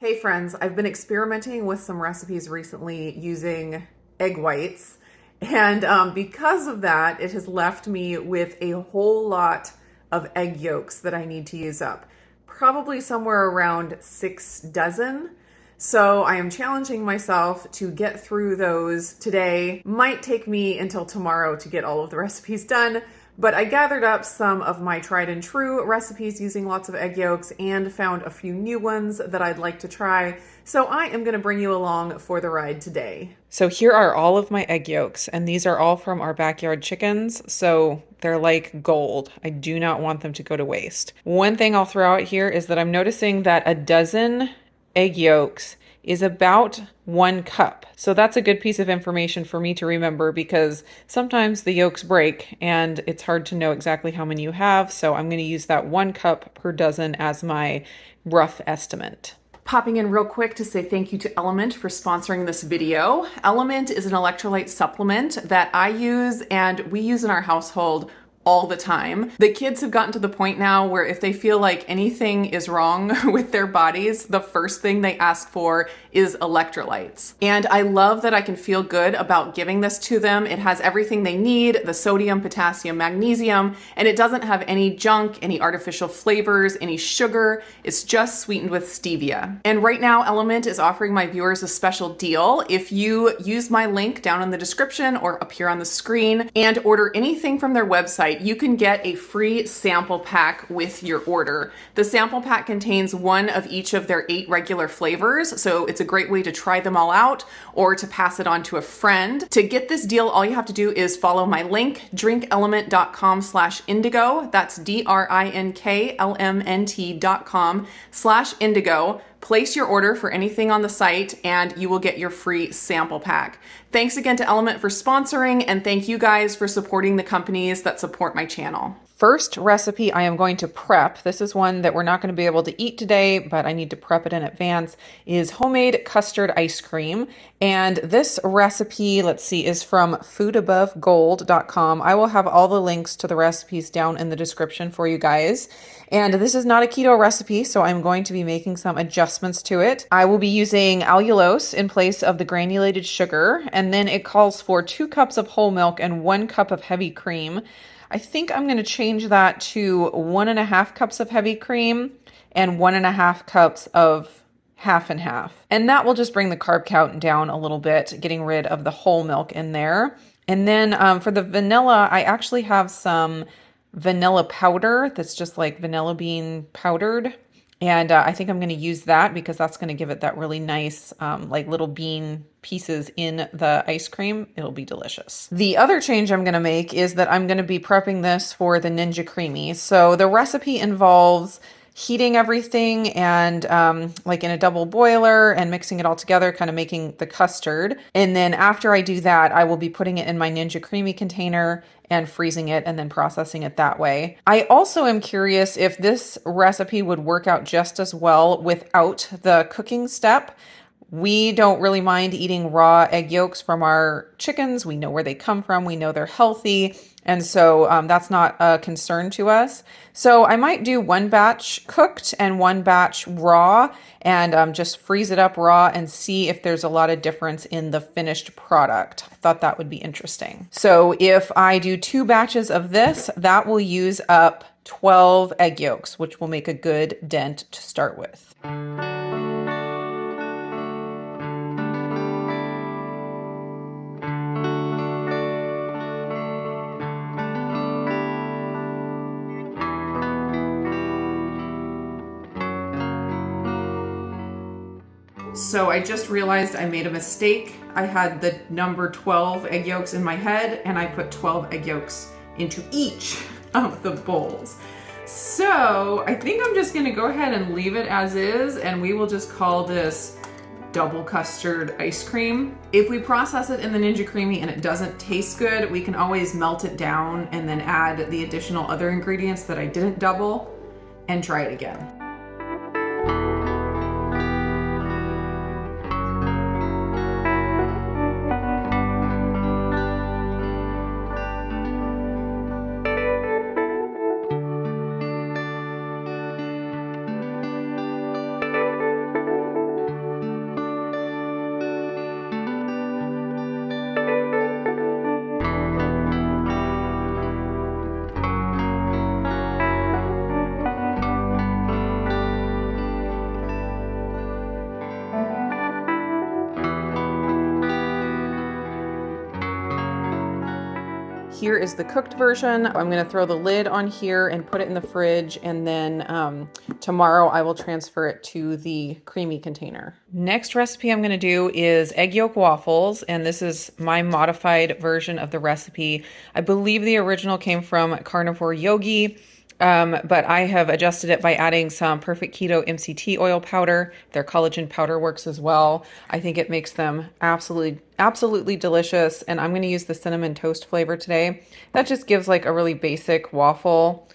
Hey friends, I've been experimenting with some recipes recently using egg whites, and because of that, it has left me with a whole lot of egg yolks that I need to use up. Probably somewhere around 6 dozen. So I am challenging myself to get through those today. Might take me until tomorrow to get all of the recipes done, but I gathered up some of my tried and true recipes using lots of egg yolks and found a few new ones that I'd like to try. So I am going to bring you along for the ride today. So here are all of my egg yolks, and these are all from our backyard chickens, so they're like gold. I do not want them to go to waste. One thing I'll throw out here is that I'm noticing that a dozen egg yolks is about 1 cup. So that's a good piece of information for me to remember because sometimes the yolks break and it's hard to know exactly how many you have. So I'm going to use that 1 cup per dozen as my rough estimate. Popping in real quick to say thank you to Element for sponsoring this video. Element is an electrolyte supplement that I use and we use in our household all the time. The kids have gotten to the point now where if they feel like anything is wrong with their bodies, the first thing they ask for is electrolytes. And I love that I can feel good about giving this to them. It has everything they need, the sodium, potassium, magnesium, and it doesn't have any junk, any artificial flavors, any sugar. It's just sweetened with stevia. And right now, Element is offering my viewers a special deal. If you use my link down in the description or up here on the screen and order anything from their website, you can get a free sample pack with your order. The sample pack contains one of each of their 8 regular flavors, so it's a great way to try them all out or to pass it on to a friend. To get this deal, all you have to do is follow my link, drinkelement.com/indigo. That's DRINKLMNT.com/indigo. Place your order for anything on the site and you will get your free sample pack. Thanks again to Element for sponsoring, and thank you guys for supporting the companies that support my channel. First recipe I am going to prep, this is one that we're not going to be able to eat today, but I need to prep it in advance, is homemade custard ice cream. And this recipe, let's see, is from foodabovegold.com. I will have all the links to the recipes down in the description for you guys. And this is not a keto recipe, so I'm going to be making some adjustments to it. I will be using allulose in place of the granulated sugar, and then it calls for 2 cups of whole milk and 1 cup of heavy cream. I think I'm going to change that to 1.5 cups of heavy cream and 1.5 cups of half and half. And that will just bring the carb count down a little bit, getting rid of the whole milk in there. And then for the vanilla, I actually have some vanilla powder that's just like vanilla bean powdered. And I think I'm going to use that because that's going to give it that really nice, like little bean pieces in the ice cream. It'll be delicious. The other change I'm going to make is that I'm going to be prepping this for the Ninja Creamy. So the recipe involves heating everything and like in a double boiler and mixing it all together, kind of making the custard. And then after I do that, I will be putting it in my Ninja Creamy container and freezing it and then processing it that way. I also am curious if this recipe would work out just as well without the cooking step. We don't really mind eating raw egg yolks from our chickens. We know where they come from. We know they're healthy. And so that's not a concern to us. So I might do 1 batch cooked and 1 batch raw and just freeze it up raw and see if there's a lot of difference in the finished product. I thought that would be interesting. So if I do 2 batches of this, that will use up 12 egg yolks, which will make a good dent to start with. So I just realized I made a mistake. I had the number 12 egg yolks in my head and I put 12 egg yolks into each of the bowls. So I think I'm just gonna go ahead and leave it as is and we will just call this double custard ice cream. If we process it in the Ninja Creamy and it doesn't taste good, we can always melt it down and then add the additional other ingredients that I didn't double and try it again. here is the cooked version. I'm gonna throw the lid on here and put it in the fridge, and then tomorrow I will transfer it to the creamy container. Next recipe I'm gonna do is egg yolk waffles, and this is my modified version of the recipe. I believe the original came from Carnivore Yogi, but I have adjusted it by adding some Perfect Keto MCT oil powder. Their collagen powder works as well. I think it makes them absolutely delicious. And I'm going to use the cinnamon toast flavor today. That just gives like a really basic waffle.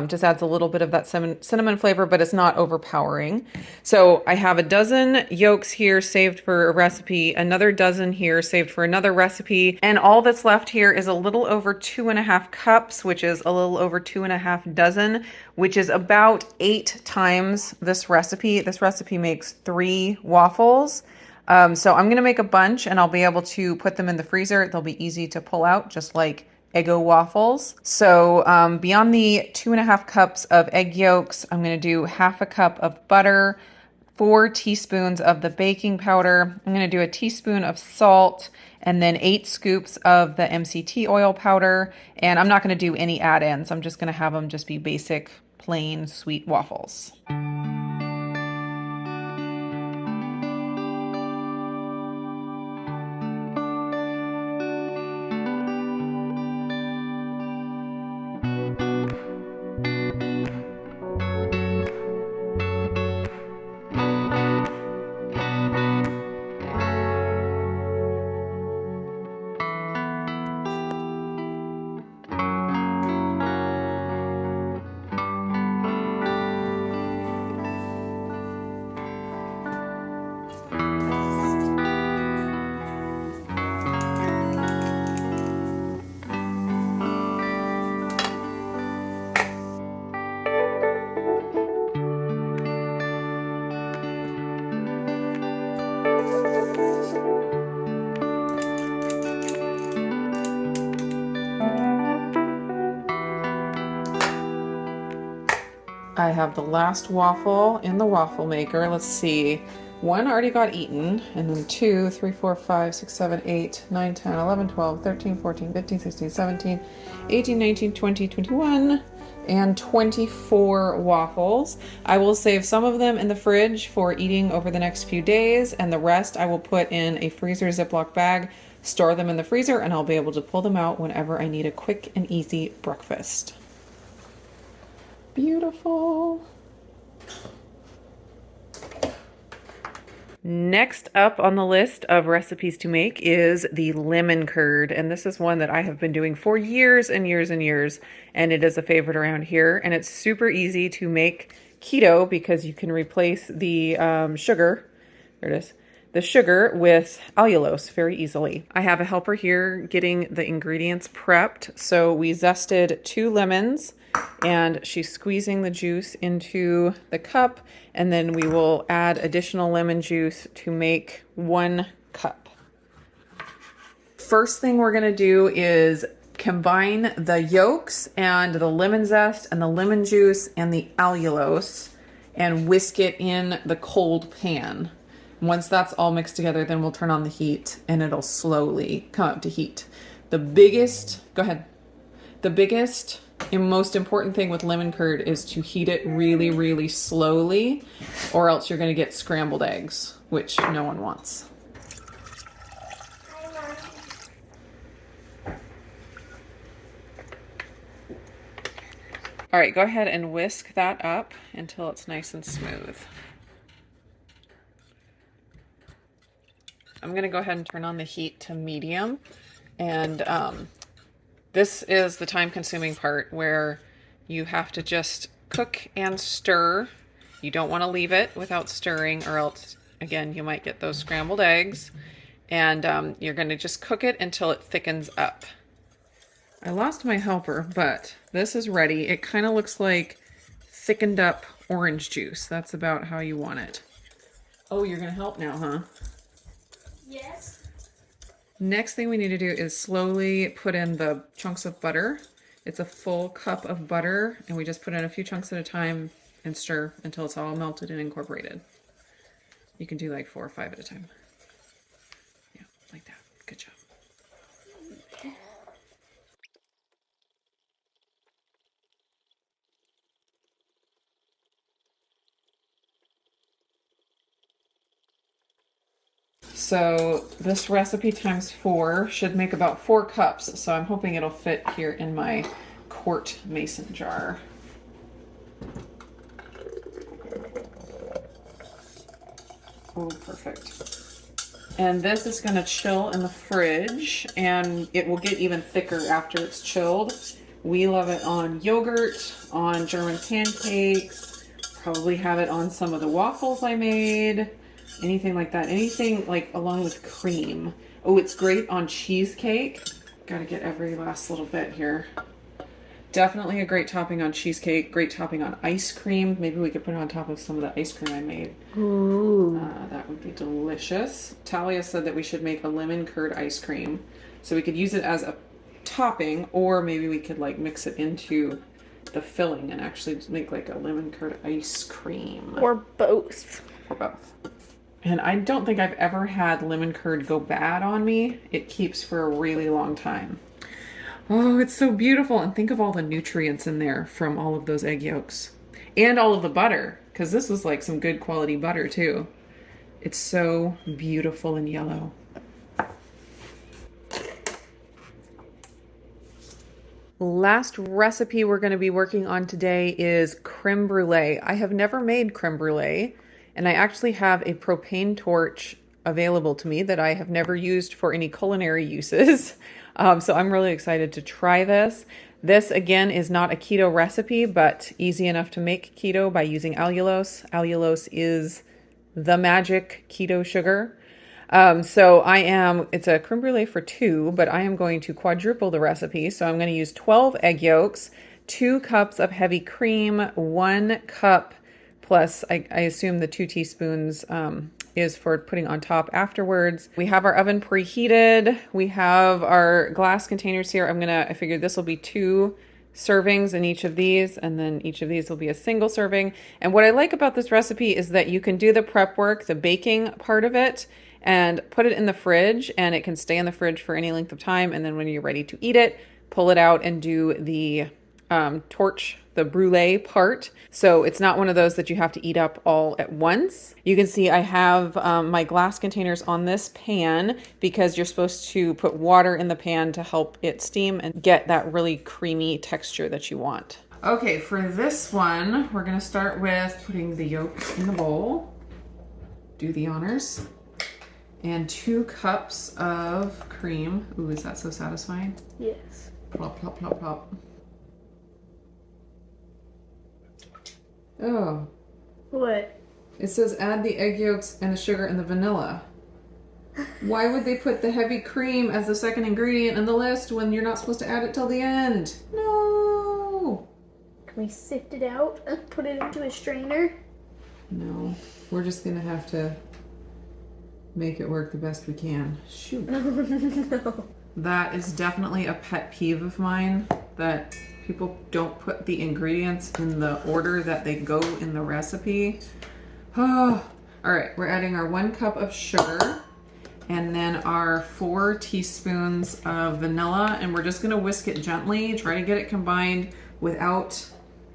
Just adds a little bit of that cinnamon flavor, but it's not overpowering. So I have a dozen yolks here saved for a recipe, another dozen here saved for another recipe, and all that's left here is a little over 2.5 cups, which is a little over 2.5 dozen, which is about 8 times this recipe. This recipe makes 3 waffles. So I'm going to make a bunch, and I'll be able to put them in the freezer. They'll be easy to pull out, just like Eggo waffles. So beyond the 2.5 cups of egg yolks, I'm going to do 1/2 cup of butter, 4 teaspoons of the baking powder. I'm going to do a teaspoon of salt, and then 8 scoops of the MCT oil powder. And I'm not going to do any add-ins. I'm just going to have them just be basic, plain, sweet waffles. I have the last waffle in the waffle maker. Let's see. 1 already got eaten, and then 2, 3, 4, 5, 6, 7, 8, 9, 10, 11, 12, 13, 14, 15, 16, 17, 18, 19, 20, 21, and 24 waffles. I will save some of them in the fridge for eating over the next few days, and the rest I will put in a freezer Ziploc bag, store them in the freezer, and I'll be able to pull them out whenever I need a quick and easy breakfast. Beautiful. Next up on the list of recipes to make is the lemon curd. And this is one that I have been doing for years and years and years. And it is a favorite around here. And it's super easy to make keto because you can replace the sugar. There it is. The sugar with allulose very easily. I have a helper here getting the ingredients prepped. So we zested 2 lemons, and she's squeezing the juice into the cup, and then we will add additional lemon juice to make 1 cup. First thing we're gonna do is combine the yolks and the lemon zest and the lemon juice and the allulose and whisk it in the cold pan. Once that's all mixed together, then we'll turn on the heat and it'll slowly come up to heat. The biggest and most important thing with lemon curd is to heat it really, really slowly, or else you're going to get scrambled eggs, which no one wants. All right, go ahead and whisk that up until it's nice and smooth. I'm going to go ahead and turn on the heat to medium, and this is the time-consuming part where you have to just cook and stir. You don't want to leave it without stirring, or else, again, you might get those scrambled eggs. And you're going to just cook it until it thickens up. I lost my helper, but this is ready. It kind of looks like thickened up orange juice. That's about how you want it. Oh, you're going to help now, huh? Yes. Next thing we need to do is slowly put in the chunks of butter. It's a full cup of butter, and we just put in a few chunks at a time and stir until it's all melted and incorporated. You can do like 4 or 5 at a time. Yeah, like that. Good job. So this recipe times 4 should make about 4 cups. So I'm hoping it'll fit here in my quart mason jar. Oh, perfect. And this is going to chill in the fridge, and it will get even thicker after it's chilled. We love it on yogurt, on German pancakes, probably have it on some of the waffles I made, anything like that. Anything like along with cream. Oh, it's great on cheesecake. Got to get every last little bit here. Definitely a great topping on cheesecake, great topping on ice cream. Maybe we could put it on top of some of the ice cream I made. Ooh. That would be delicious. Talia said that we should make a lemon curd ice cream. So we could use it as a topping, or maybe we could like mix it into the filling and actually make like a lemon curd ice cream. Or both. Or both. And I don't think I've ever had lemon curd go bad on me. It keeps for a really long time. Oh, it's so beautiful. And think of all the nutrients in there from all of those egg yolks. And all of the butter, because this was like some good quality butter too. It's so beautiful and yellow. Last recipe we're going to be working on today is creme brulee. I have never made creme brulee, and I actually have a propane torch available to me that I have never used for any culinary uses. So I'm really excited to try this. This, again, is not a keto recipe, but easy enough to make keto by using allulose. Allulose is the magic keto sugar. So it's a creme brulee for 2, but I am going to quadruple the recipe. So I'm going to use 12 egg yolks, 2 cups of heavy cream, 1 cup plus, I assume the 2 teaspoons, is for putting on top afterwards. We have our oven preheated. We have our glass containers here. I figured this will be 2 servings in each of these, and then each of these will be a single serving. And what I like about this recipe is that you can do the prep work, the baking part of it, and put it in the fridge, and it can stay in the fridge for any length of time. And then when you're ready to eat it, pull it out and do the the brulee part. So it's not one of those that you have to eat up all at once. You can see I have my glass containers on this pan because you're supposed to put water in the pan to help it steam and get that really creamy texture that you want. Okay, for this one, we're going to start with putting the yolks in the bowl. Do the honors. And 2 cups of cream. Ooh, is that so satisfying? Yes. Plop, plop, plop, plop. Oh. What? It says add the egg yolks and the sugar and the vanilla. Why would they put the heavy cream as the second ingredient in the list when you're not supposed to add it till the end? No. Can we sift it out and put it into a strainer? No. We're just going to have to make it work the best we can. Shoot. No. That is definitely a pet peeve of mine, that people don't put the ingredients in the order that they go in the recipe. Oh. All right, we're adding our 1 cup of sugar and then our 4 teaspoons of vanilla, and we're just gonna whisk it gently, try to get it combined without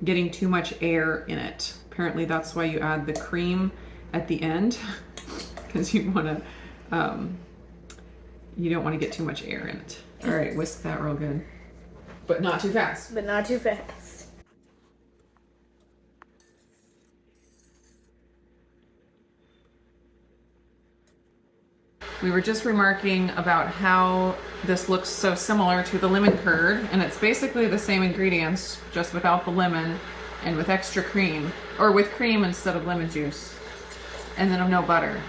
getting too much air in it. Apparently that's why you add the cream at the end, because you don't want to get too much air in it. All right, whisk that real good. But not too fast. But not too fast. We were just remarking about how this looks so similar to the lemon curd, and it's basically the same ingredients, just without the lemon and with extra cream, or with cream instead of lemon juice, and then no butter.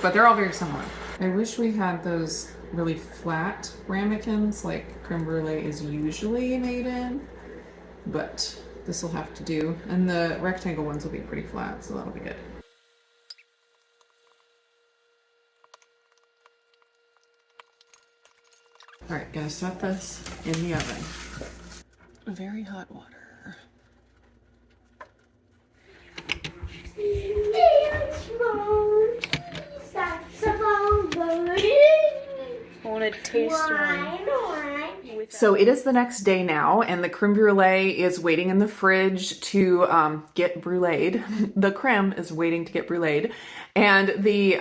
But they're all very similar. I wish we had those really flat ramekins like creme brulee is usually made in, but this will have to do. And the rectangle ones will be pretty flat, so that'll be good. All right, gonna set this in the oven. Very hot water. I want to taste one. With So it is the next day now, and the creme brulee is waiting in the fridge to get bruleed. The creme is waiting to get bruleed. And the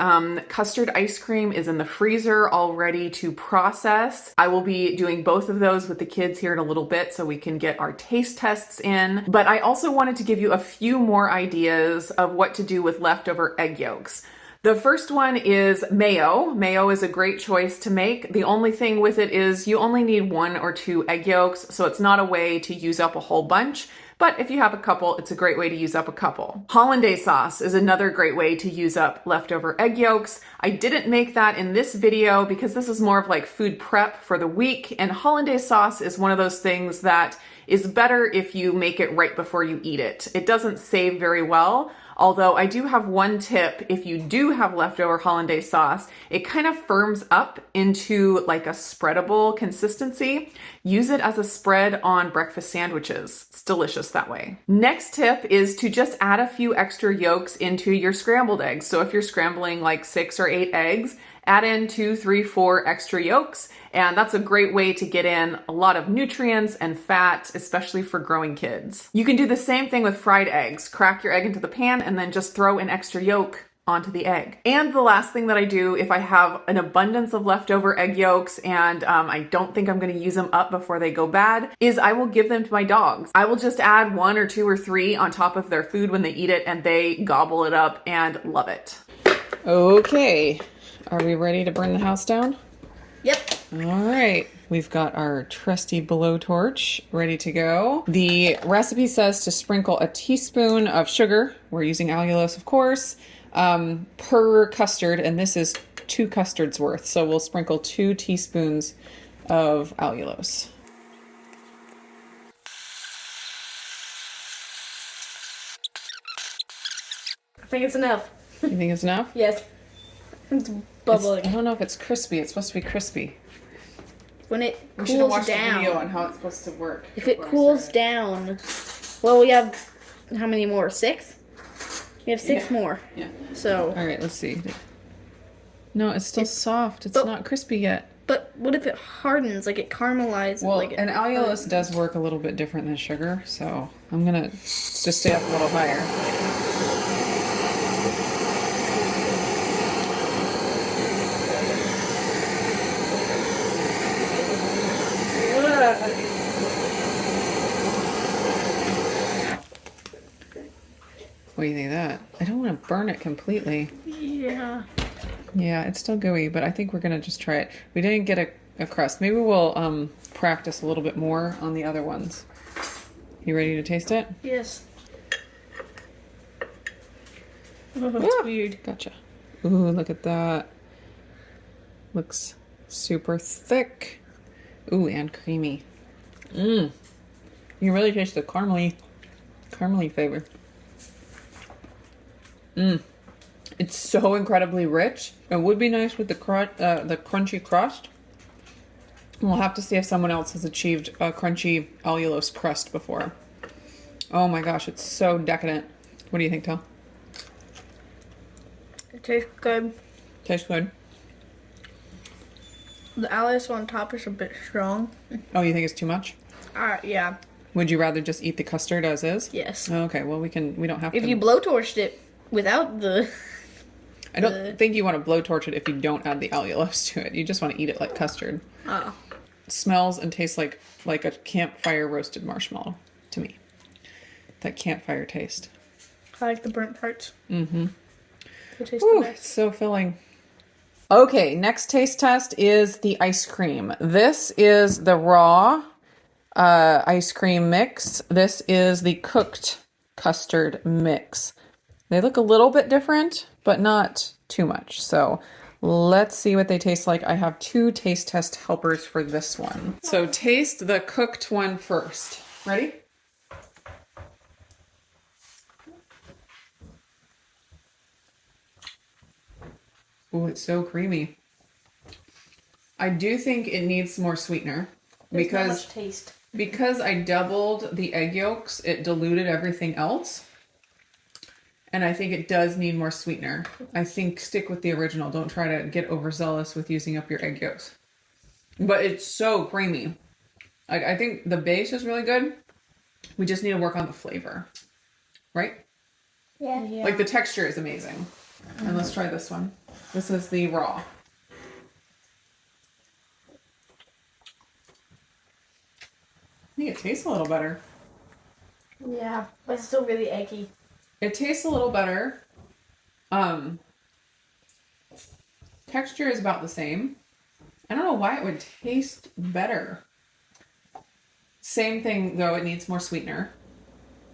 custard ice cream is in the freezer all ready to process. I will be doing both of those with the kids here in a little bit so we can get our taste tests in. But I also wanted to give you a few more ideas of what to do with leftover egg yolks. The first one is mayo. Mayo is a great choice to make. The only thing with it is you only need 1 or 2 egg yolks, so it's not a way to use up a whole bunch. But if you have a couple, it's a great way to use up a couple. Hollandaise sauce is another great way to use up leftover egg yolks. I didn't make that in this video because this is more of like food prep for the week, and hollandaise sauce is one of those things that is better if you make it right before you eat it. It doesn't save very well. Although I do have one tip, if you do have leftover hollandaise sauce, it kind of firms up into like a spreadable consistency. Use it as a spread on breakfast sandwiches. It's delicious that way. Next tip is to just add a few extra yolks into your scrambled eggs. So if you're scrambling like 6 or 8 eggs, add in 2, 3, 4 extra yolks, and that's a great way to get in a lot of nutrients and fat, especially for growing kids. You can do the same thing with fried eggs. Crack your egg into the pan and then just throw an extra yolk onto the egg. And the last thing that I do if I have an abundance of leftover egg yolks and I don't think I'm going to use them up before they go bad, is I will give them to my dogs. I will just add 1 or 2 or 3 on top of their food when they eat it, and they gobble it up and love it. Okay. Are we ready to burn the house down? Yep. All right. We've got our trusty blowtorch ready to go. The recipe says to sprinkle a teaspoon of sugar. We're using allulose, of course, per custard, and this is 2 custards worth. So we'll sprinkle 2 teaspoons of allulose. I think it's enough. You think it's enough? Yes. It's bubbling. I don't know if it's crispy. It's supposed to be crispy. When it We should have cools watched the video down. on how it's supposed to work. If it before I cools started. down. Well, we have how many more? 6? We have 6 Yeah. more. Yeah. So. All right, let's see. No, it's still soft. It's but- not crispy yet. But what if it hardens? Like it caramelizes? Well, like it and allulose does work a little bit different than sugar, so I'm gonna just stay up a little higher. What do you think of that? I don't want to burn it completely. Yeah. Yeah, it's still gooey, but I think we're gonna just try it. We didn't get a crust. Maybe we'll practice a little bit more on the other ones. You ready to taste it? Yes. Oh, it's weird. Gotcha. Ooh, look at that. Looks super thick. Ooh, and creamy. Mmm. You can really taste the caramely flavor. Mmm. It's so incredibly rich. It would be nice with the crunchy crust. We'll have to see if someone else has achieved a crunchy allulose crust before. Oh my gosh, it's so decadent. What do you think, Tal? It tastes good. Tastes good. The Alice on top is a bit strong. Oh, you think it's too much? Yeah. Would you rather just eat the custard as is? Yes. Okay, well we don't have If to. you blowtorched it without the... I don't think you want to blowtorch it if you don't add the allulose to it. You just want to eat it like custard. Oh. It smells and tastes like a campfire roasted marshmallow to me. That campfire taste. I like the burnt parts. Mm-hmm. They taste Ooh, the best. it's so filling. Okay, next taste test is the ice cream. This is the raw ice cream mix. This is the cooked custard mix. They look a little bit different, but not too much. So let's see what they taste like. I have 2 taste test helpers for this one. So taste the cooked one first. Ready? Ooh, it's so creamy. I do think it needs more sweetener There's not because much taste. because I doubled the egg yolks, it diluted everything else. And I think it does need more sweetener. I think stick with the original. Don't try to get overzealous with using up your egg yolks. But it's so creamy. Like, I think the base is really good. We just need to work on the flavor, right? Yeah. Like the texture is amazing. And let's try this one. This is the raw. I think it tastes a little better. Yeah, but it's still really eggy. It tastes a little better. Texture is about the same. I don't know why it would taste better. Same thing though, it needs more sweetener,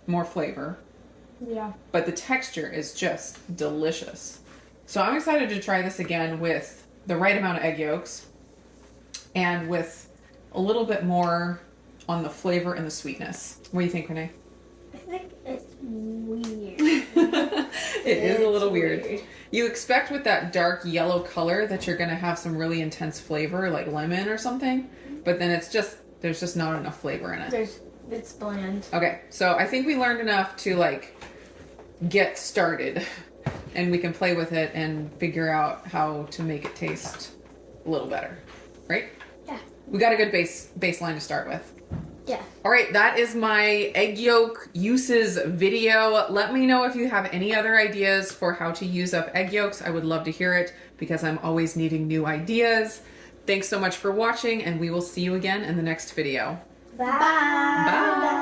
more flavor, Yeah. but the texture is just delicious. So I'm excited to try this again with the right amount of egg yolks and with a little bit more on the flavor and the sweetness. What do you think, Renee? I think it's weird. It is a little weird. weird. You expect with that dark yellow color that you're going to have some really intense flavor like lemon or something, but then there's just not enough flavor in it. It's bland. Okay, so I think we learned enough to like get started and we can play with it and figure out how to make it taste a little better, right? Yeah. We got a good baseline to start with. Yeah. All right, that is my egg yolk uses video. Let me know if you have any other ideas for how to use up egg yolks. I would love to hear it because I'm always needing new ideas. Thanks so much for watching, and we will see you again in the next video. Bye. Bye.